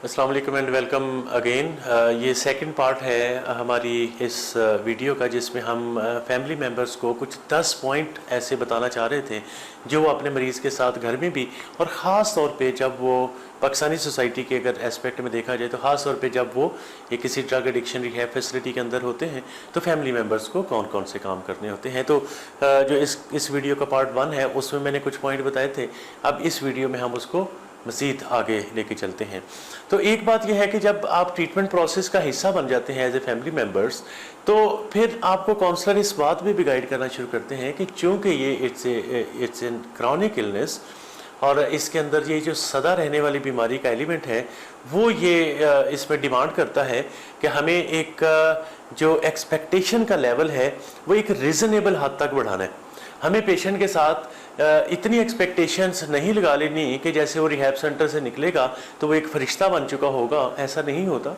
अस्सलाम वालेकुम and welcome again. ये सेकंड पार्ट है हमारी इस वीडियो का, जिसमें हम फैमिली मेम्बर्स को कुछ 10 पॉइंट ऐसे बताना चाह रहे थे जो वो अपने मरीज़ के साथ घर में भी, और ख़ास तौर पे जब वो पाकिस्तानी सोसाइटी के अगर एस्पेक्ट में देखा जाए तो ख़ास तौर पे जब वो ये किसी ड्रग एडिक्शन रिहैब फैसिलिटी के अंदर होते हैं तो फैमिली मेम्बर्स को कौन कौन से काम करने होते हैं। तो जो इस वीडियो का पार्ट 1 है उसमें मैंने कुछ पॉइंट बताए थे। अब इस वीडियो में हम उसको मज़ीद आगे लेके चलते हैं। तो एक बात यह है कि जब आप ट्रीटमेंट प्रोसेस का हिस्सा बन जाते हैं एज ए फैमिली मेम्बर्स, तो फिर आपको काउंसलर इस बात में भी गाइड करना शुरू करते हैं कि चूँकि ये इट्स एन क्रॉनिक इलनेस और इसके अंदर ये जो सदा रहने वाली बीमारी का एलिमेंट है वो ये इसमें डिमांड करता है कि हमें एक जो एक्सपेक्टेशन का लेवल है वो एक रीज़नेबल हद तक बढ़ाना है। हमें पेशेंट के साथ इतनी एक्सपेक्टेशंस नहीं लगा लेनी कि जैसे वो रिहैब सेंटर से निकलेगा तो वो एक फरिश्ता बन चुका होगा। ऐसा नहीं होता,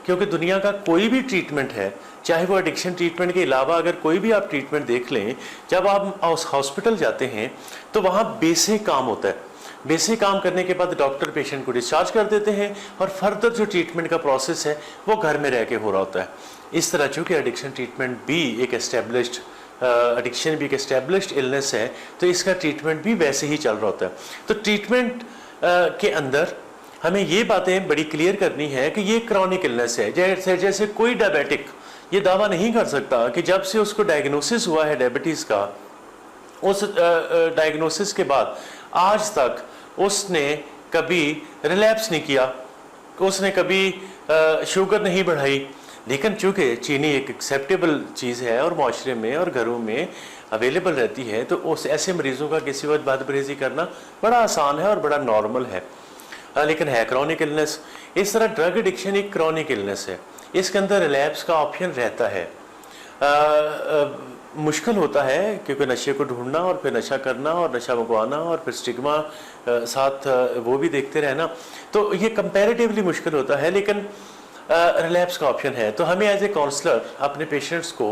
क्योंकि दुनिया का कोई भी ट्रीटमेंट है, चाहे वो एडिक्शन ट्रीटमेंट के अलावा अगर कोई भी आप ट्रीटमेंट देख लें, जब आप हॉस्पिटल जाते हैं तो वहाँ बेसिक काम होता है। बेसिक काम करने के बाद डॉक्टर पेशेंट को डिस्चार्ज कर देते हैं और फर्दर जो ट्रीटमेंट का प्रोसेस है वो घर में रह के हो रहा होता है। इस तरह चूँकि एडिक्शन ट्रीटमेंट भी एक एस्टेब्लिश्ड एडिक्शन भी एक एस्टेब्लिश्ड इलनेस है तो इसका ट्रीटमेंट भी वैसे ही चल रहा होता है। तो ट्रीटमेंट के अंदर हमें ये बातें बड़ी क्लियर करनी है कि ये क्रॉनिक इलनेस है। जैसे कोई डायबिटिक ये दावा नहीं कर सकता कि जब से उसको डायग्नोसिस हुआ है डायबिटीज़ का, उस डायग्नोसिस के बाद आज तक उसने कभी रिलैप्स नहीं किया, उसने कभी शुगर नहीं बढ़ाई। लेकिन चूँकि चीनी एक एक्सेप्टेबल चीज़ है और माशरे में और घरों में अवेलेबल रहती है, तो उस ऐसे मरीज़ों का किसी वक्त बदपरहेज़ी करना बड़ा आसान है और बड़ा नॉर्मल है। लेकिन है क्रॉनिक इलनेस। इस तरह ड्रग एडिक्शन एक क्रॉनिक इलनेस है, इसके अंदर रिलैप्स का ऑप्शन रहता है। मुश्किल होता है क्योंकि नशे को ढूंढना और फिर नशा करना और नशा मंगवाना और फिर स्टिग्मा साथ वो भी देखते रहना, तो ये कंपैरेटिवली मुश्किल होता है। लेकिन रिलैप्स का ऑप्शन है। तो हमें एज ए काउंसलर अपने पेशेंट्स को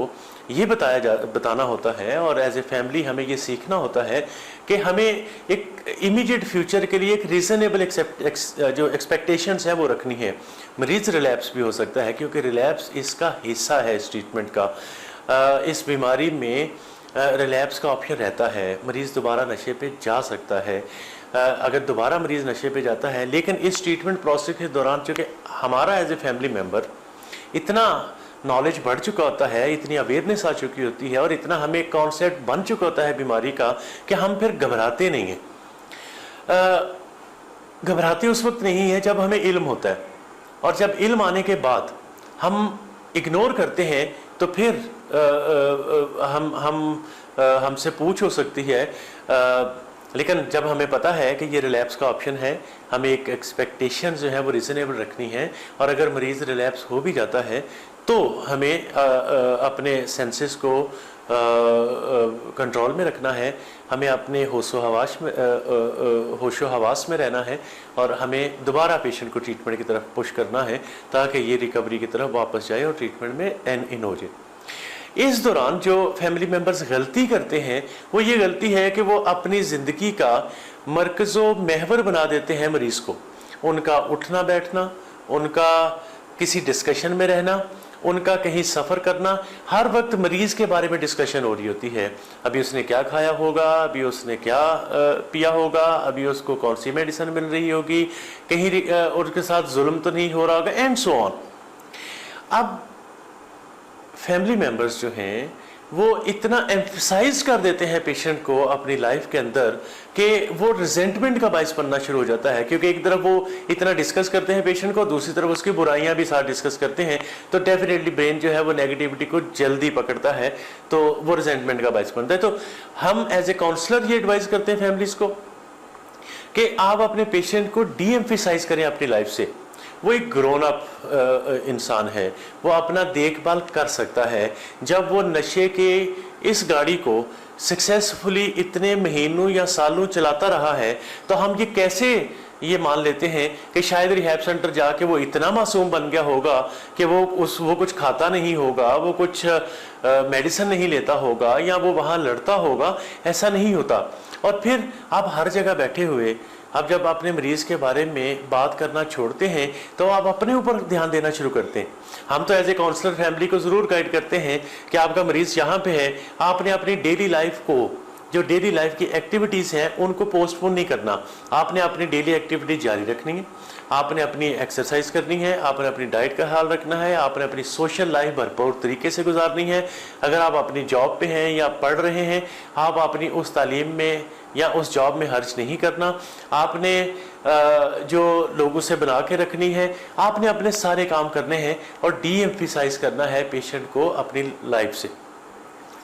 ये बताना होता है और एज ए फैमिली हमें ये सीखना होता है कि हमें एक इमीडिएट फ्यूचर के लिए एक रीज़नेबल जो एक्सपेक्टेशंस है वो रखनी है। मरीज़ रिलैप्स भी हो सकता है क्योंकि रिलैप्स इसका हिस्सा है इस ट्रीटमेंट का। इस बीमारी में रिलैप्स का ऑप्शन रहता है। मरीज़ दोबारा नशे पे जा सकता है अगर दोबारा मरीज़ नशे पे जाता है। लेकिन इस ट्रीटमेंट प्रोसेस के दौरान चूँकि हमारा एज ए फैमिली मेम्बर इतना नॉलेज बढ़ चुका होता है, इतनी अवेयरनेस आ चुकी होती है और इतना हमें कॉन्सेप्ट बन चुका होता है बीमारी का कि हम फिर घबराते नहीं हैं। घबराते उस वक्त नहीं है जब हमें इल्म होता है, और जब इल्म आने के बाद हम इग्नोर करते हैं तो फिर हमसे पूछ हो सकती है। लेकिन जब हमें पता है कि ये रिलैप्स का ऑप्शन है, हमें एक एक्सपेक्टेशन जो है वो रीज़नेबल रखनी है, और अगर मरीज़ रिलैप्स हो भी जाता है तो हमें अपने सेंसेस को कंट्रोल में रखना है। हमें अपने होशो हवास में रहना है और हमें दोबारा पेशेंट को ट्रीटमेंट की तरफ पुश करना है ताकि ये रिकवरी की तरफ वापस जाए और ट्रीटमेंट में एन इन हो जाए। इस दौरान जो फैमिली मेम्बर्स गलती करते हैं वो ये गलती है कि वो अपनी ज़िंदगी का मरकज़ो महवर बना देते हैं मरीज़ को। उनका उठना बैठना, उनका किसी डिस्कशन में रहना, उनका कहीं सफ़र करना, हर वक्त मरीज़ के बारे में डिस्कशन हो रही होती है। अभी उसने क्या खाया होगा, अभी उसने क्या पिया होगा, अभी उसको कौन सी मेडिसिन मिल रही होगी, कहीं उनके साथ जुल्म तो नहीं हो रहा होगा, एंड सो ऑन। अब फैमिली मेम्बर्स जो हैं वो इतना एम्फसाइज कर देते हैं पेशेंट को अपनी लाइफ के अंदर कि वो रिजेंटमेंट का बायस बनना शुरू हो जाता है। क्योंकि एक तरफ वो इतना डिस्कस करते हैं पेशेंट को, दूसरी तरफ उसकी बुराइयां भी साथ डिस्कस करते हैं, तो डेफिनेटली ब्रेन जो है वो नेगेटिविटी को जल्दी पकड़ता है, तो वो रिजेंटमेंट का बायस बनता है। तो हम एज ए काउंसलर ये एडवाइस करते हैं फैमिलीज को कि आप अपने पेशेंट को डी एम्फसाइज करें अपनी लाइफ से। वो एक ग्रोन अप इंसान है, वो अपना देखभाल कर सकता है। जब वो नशे के इस गाड़ी को सक्सेसफुली इतने महीनों या सालों चलाता रहा है, तो हम ये कैसे ये मान लेते हैं कि शायद रिहैब सेंटर जाके वो इतना मासूम बन गया होगा कि वो कुछ खाता नहीं होगा, वो कुछ मेडिसिन नहीं लेता होगा, या वो वहाँ लड़ता होगा। ऐसा नहीं होता। और फिर आप हर जगह बैठे हुए आप जब अपने मरीज़ के बारे में बात करना छोड़ते हैं तो आप अपने ऊपर ध्यान देना शुरू करते हैं। हम तो एज ए काउंसलर फैमिली को ज़रूर गाइड करते हैं कि आपका मरीज़ यहाँ पे है, आपने अपनी डेली लाइफ को, जो डेली लाइफ की एक्टिविटीज़ हैं उनको पोस्टपोन नहीं करना। आपने अपनी डेली एक्टिविटी जारी रखनी है, आपने अपनी एक्सरसाइज करनी है, आपने अपनी डाइट का ख्याल रखना है, आपने अपनी सोशल लाइफ भरपूर तरीके से गुजारनी है। अगर आप अपनी जॉब पे हैं या पढ़ रहे हैं, आप अपनी उस तालीम में या उस जॉब में खर्च नहीं करना। आपने जो लोगों से बना के रखनी है, आपने अपने सारे काम करने हैं और डी एम्फिसाइज करना है पेशेंट को अपनी लाइफ से।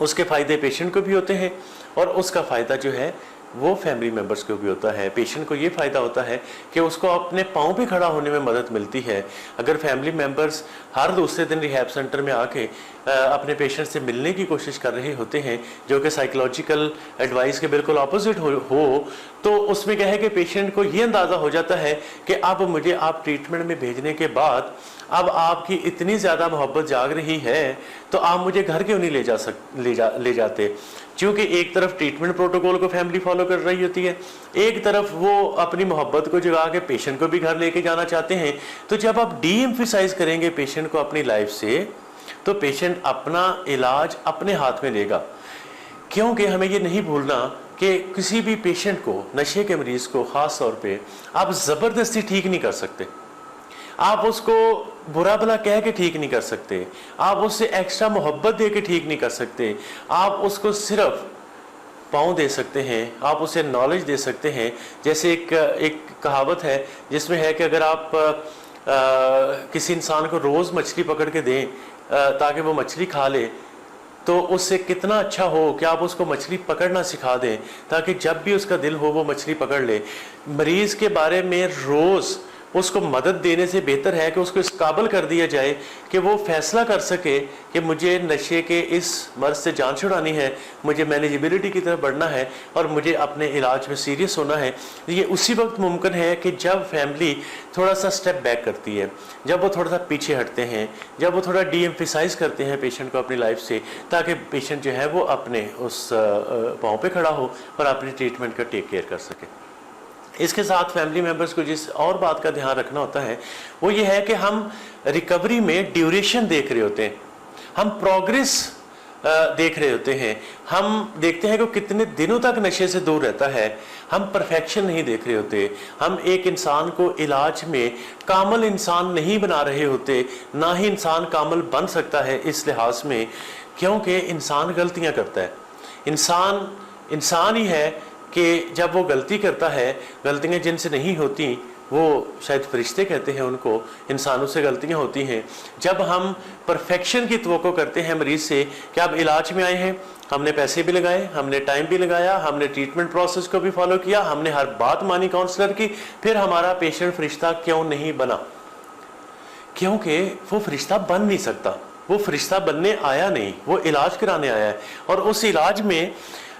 उसके फ़ायदे पेशेंट को भी होते हैं और उसका फ़ायदा जो है वो फैमिली मेम्बर्स को भी होता है। पेशेंट को ये फ़ायदा होता है कि उसको अपने पाँव पे खड़ा होने में मदद मिलती है। अगर फैमिली मेम्बर्स हर दूसरे दिन रिहैब सेंटर में आके अपने पेशेंट से मिलने की कोशिश कर रहे होते हैं, जो कि साइकोलॉजिकल एडवाइस के बिल्कुल अपोजिट हो तो उसमें क्या है कि पेशेंट को ये अंदाज़ा हो जाता है कि अब मुझे आप ट्रीटमेंट में भेजने के बाद अब आपकी इतनी ज़्यादा मोहब्बत जाग रही है तो आप मुझे घर क्यों नहीं ले जाते। क्योंकि एक तरफ ट्रीटमेंट प्रोटोकॉल को फैमिली फॉलो कर रही होती है, एक तरफ वो अपनी मोहब्बत को जगा के पेशेंट को भी घर लेके जाना चाहते हैं। तो जब आप डी एम्फिसाइज करेंगे पेशेंट को अपनी लाइफ से, तो पेशेंट अपना इलाज अपने हाथ में लेगा। क्योंकि हमें ये नहीं भूलना कि किसी भी पेशेंट को, नशे के मरीज़ को ख़ास तौर पे आप ज़बरदस्ती ठीक नहीं कर सकते, आप उसको बुरा भला कह के ठीक नहीं कर सकते, आप उससे एक्स्ट्रा मोहब्बत दे के ठीक नहीं कर सकते। आप उसको सिर्फ पाँव दे सकते हैं, आप उसे नॉलेज दे सकते हैं। जैसे एक कहावत है जिसमें है कि अगर आप किसी इंसान को रोज़ मछली पकड़ के दें ताकि वो मछली खा ले, तो उससे कितना अच्छा हो कि आप उसको मछली पकड़ना सिखा दें ताकि जब भी उसका दिल हो वो मछली पकड़ ले। मरीज़ के बारे में रोज़ उसको मदद देने से बेहतर है कि उसको इस काबिल कर दिया जाए कि वो फैसला कर सके कि मुझे नशे के इस मर्ज से जान छुड़ानी है, मुझे मैनेजेबिलिटी की तरफ बढ़ना है और मुझे अपने इलाज में सीरियस होना है। ये उसी वक्त मुमकिन है कि जब फैमिली थोड़ा सा स्टेप बैक करती है, जब वो थोड़ा सा पीछे हटते हैं, जब वो थोड़ा डी एम्फिसाइज करते हैं पेशेंट को अपनी लाइफ से, ताकि पेशेंट जो है वो अपने उस पाँव पे खड़ा हो और अपनी ट्रीटमेंट का टेक केयर कर सके। इसके साथ फैमिली मेम्बर्स को जिस और बात का ध्यान रखना होता है वो ये है कि हम रिकवरी में ड्यूरेशन देख रहे होते हैं, हम प्रोग्रेस देख रहे होते हैं, हम देखते हैं कि कितने दिनों तक नशे से दूर रहता है। हम परफेक्शन नहीं देख रहे होते, हम एक इंसान को इलाज में कामल इंसान नहीं बना रहे होते, ना ही इंसान कामल बन सकता है इस लिहाज में, क्योंकि इंसान गलतियां करता है। इंसान ही है कि जब वो गलती करता है, गलतियां जिनसे नहीं होती वो शायद फरिश्ते कहते हैं उनको, इंसानों से गलतियां होती हैं। जब हम परफेक्शन की तवक्को करते हैं मरीज से कि आप इलाज में आए हैं, हमने पैसे भी लगाए, हमने टाइम भी लगाया, हमने ट्रीटमेंट प्रोसेस को भी फॉलो किया, हमने हर बात मानी काउंसलर की, फिर हमारा पेशेंट फरिश्ता क्यों नहीं बना? क्योंकि वो फरिश्ता बन नहीं सकता, वो फरिश्ता बनने आया नहीं, वो इलाज कराने आया है। और उस इलाज में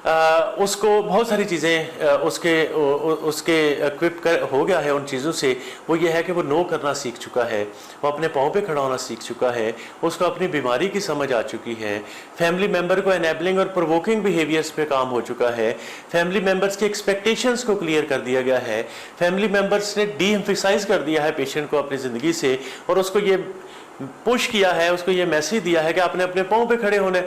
उसको बहुत सारी चीज़ें उसके इक्विप हो गया है उन चीज़ों से। वो ये है कि वो नो करना सीख चुका है, वो अपने पाँव पे खड़ा होना सीख चुका है, उसको अपनी बीमारी की समझ आ चुकी है, फैमिली मेम्बर को एनेबलिंग और प्रोवोकिंग बिहेवियर्स पे काम हो चुका है, फैमिली मेम्बर्स के एक्सपेक्टेशंस को क्लियर कर दिया गया है, फैमिली मेम्बर्स ने डी एम्फिसाइज कर दिया है पेशेंट को अपनी ज़िंदगी से और उसको ये पुश किया है, उसको ये मैसेज दिया है कि आपने अपने पाँव पे खड़े होने।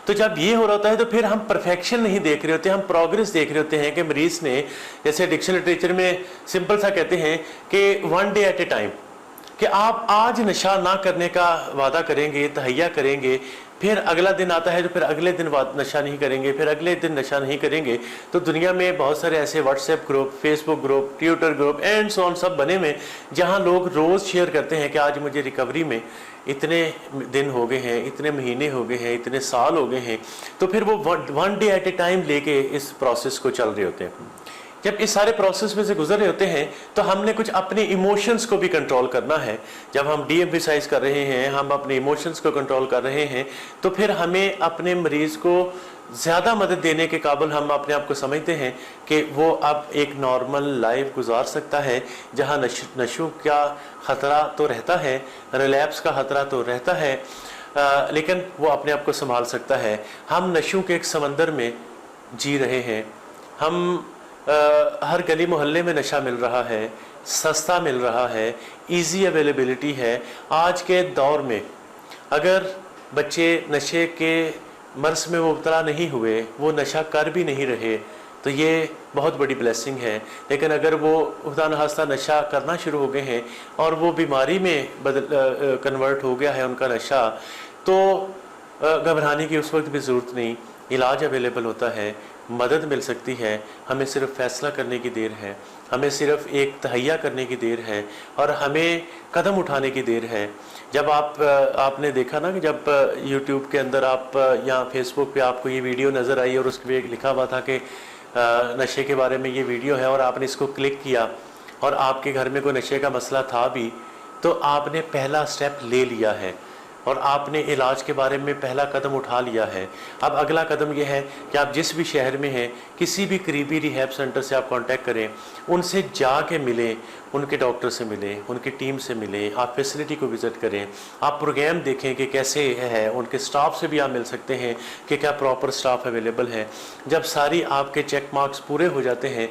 तो जब ये हो रहा होता है तो फिर हम परफेक्शन नहीं देख रहे होते, हम प्रोग्रेस देख रहे होते हैं कि मरीज ने, जैसे एडिक्शन लिटरेचर में सिंपल सा कहते हैं कि 1 डे एट ए टाइम, कि आप आज नशा ना करने का वादा करेंगे, तहैया करेंगे, फिर अगला दिन आता है तो फिर अगले दिन नशा नहीं करेंगे, फिर अगले दिन नशा नहीं करेंगे। तो दुनिया में बहुत सारे ऐसे WhatsApp group, Facebook group, Twitter group and so on सब बने हुए जहां लोग रोज़ शेयर करते हैं कि आज मुझे रिकवरी में इतने दिन हो गए हैं, इतने महीने हो गए हैं, इतने साल हो गए हैं। तो फिर वो 1 डे एट ए टाइम लेके इस प्रोसेस को चल रहे होते हैं। जब इस सारे प्रोसेस में से गुजर रहे होते हैं तो हमने कुछ अपने इमोशंस को भी कंट्रोल करना है। जब हम डी एम्फिसाइज कर रहे हैं, हम अपने इमोशंस को कंट्रोल कर रहे हैं, तो फिर हमें अपने मरीज़ को ज़्यादा मदद देने के काबिल हम अपने आप को समझते हैं कि वो अब एक नॉर्मल लाइफ गुजार सकता है जहाँ नशों का ख़तरा तो रहता है, रिलैप्स का ख़तरा तो रहता है, लेकिन वो अपने आप को संभाल सकता है। हम नशों के एक समंदर में जी रहे हैं, हम हर गली मोहल्ले में नशा मिल रहा है, सस्ता मिल रहा है, इजी अवेलेबिलिटी है। आज के दौर में अगर बच्चे नशे के मर्ज में मुब्तला नहीं हुए, वो नशा कर भी नहीं रहे, तो ये बहुत बड़ी ब्लेसिंग है। लेकिन अगर वो खुदा न खास्ता नशा करना शुरू हो गए हैं और वो बीमारी में कन्वर्ट हो गया है उनका नशा, तो घबराने की उस वक्त भी ज़रूरत नहीं। इलाज अवेलेबल होता है, मदद मिल सकती है। हमें सिर्फ फ़ैसला करने की देर है, हमें सिर्फ एक तहैया करने की देर है और हमें कदम उठाने की देर है। जब आपने देखा ना कि जब यूट्यूब के अंदर आप या फेसबुक पे आपको ये वीडियो नज़र आई और उस पर लिखा हुआ था कि नशे के बारे में ये वीडियो है और आपने इसको क्लिक किया और आपके घर में कोई नशे का मसला था भी, तो आपने पहला स्टेप ले लिया है और आपने इलाज के बारे में पहला कदम उठा लिया है। अब अगला कदम यह है कि आप जिस भी शहर में हैं, किसी भी करीबी रिहैब सेंटर से आप कांटेक्ट करें, उनसे जाके मिलें, उनके डॉक्टर से मिलें, उनकी टीम से मिलें, आप फैसिलिटी को विज़िट करें, आप प्रोग्राम देखें कि कैसे है, उनके स्टाफ से भी आप मिल सकते हैं कि क्या प्रॉपर स्टाफ अवेलेबल है। जब सारी आपके चेक मार्क्स पूरे हो जाते हैं,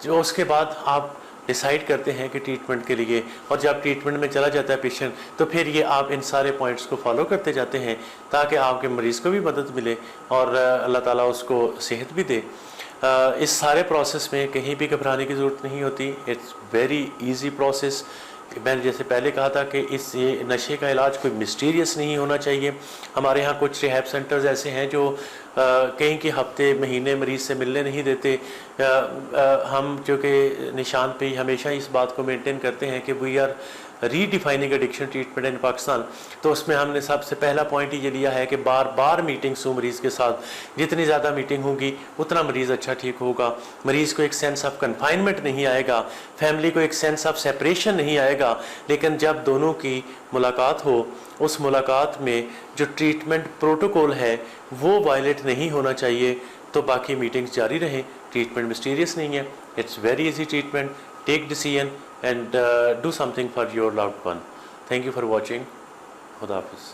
जो उसके बाद आप डिसाइड करते हैं कि ट्रीटमेंट के लिए, और जब ट्रीटमेंट में चला जाता है पेशेंट, तो फिर ये आप इन सारे पॉइंट्स को फॉलो करते जाते हैं ताकि आपके मरीज़ को भी मदद मिले और अल्लाह ताला उसको सेहत भी दे। इस सारे प्रोसेस में कहीं भी घबराने की ज़रूरत नहीं होती। It's very easy process. मैंने जैसे पहले कहा था कि ये नशे का इलाज कोई मिस्टीरियस नहीं होना चाहिए। हमारे यहाँ कुछ रिहैब सेंटर्स ऐसे हैं जो कहीं के हफ्ते महीने मरीज़ से मिलने नहीं देते। हम जो कि निशान पे हमेशा इस बात को मेंटेन करते हैं कि we are redefining addiction treatment in Pakistan. तो उसमें हमने सबसे पहला पॉइंट ये लिया है कि बार बार मीटिंग्स हो मरीज़ के साथ। जितनी ज़्यादा मीटिंग होगी उतना मरीज़ अच्छा ठीक होगा। मरीज़ को एक सेंस ऑफ कन्फाइनमेंट नहीं आएगा, फैमिली को एक सेंस ऑफ सेपरेशन नहीं आएगा। लेकिन जब दोनों की मुलाकात हो, उस मुलाकात में जो ट्रीटमेंट प्रोटोकॉल है वो वायलेट नहीं होना चाहिए, तो बाकी मीटिंग्स जारी रहें। ट्रीटमेंट मिस्टीरियस नहीं है, it's very easy treatment. Take decision and do something for your loved one. Thank you for watching. Khuda Hafiz.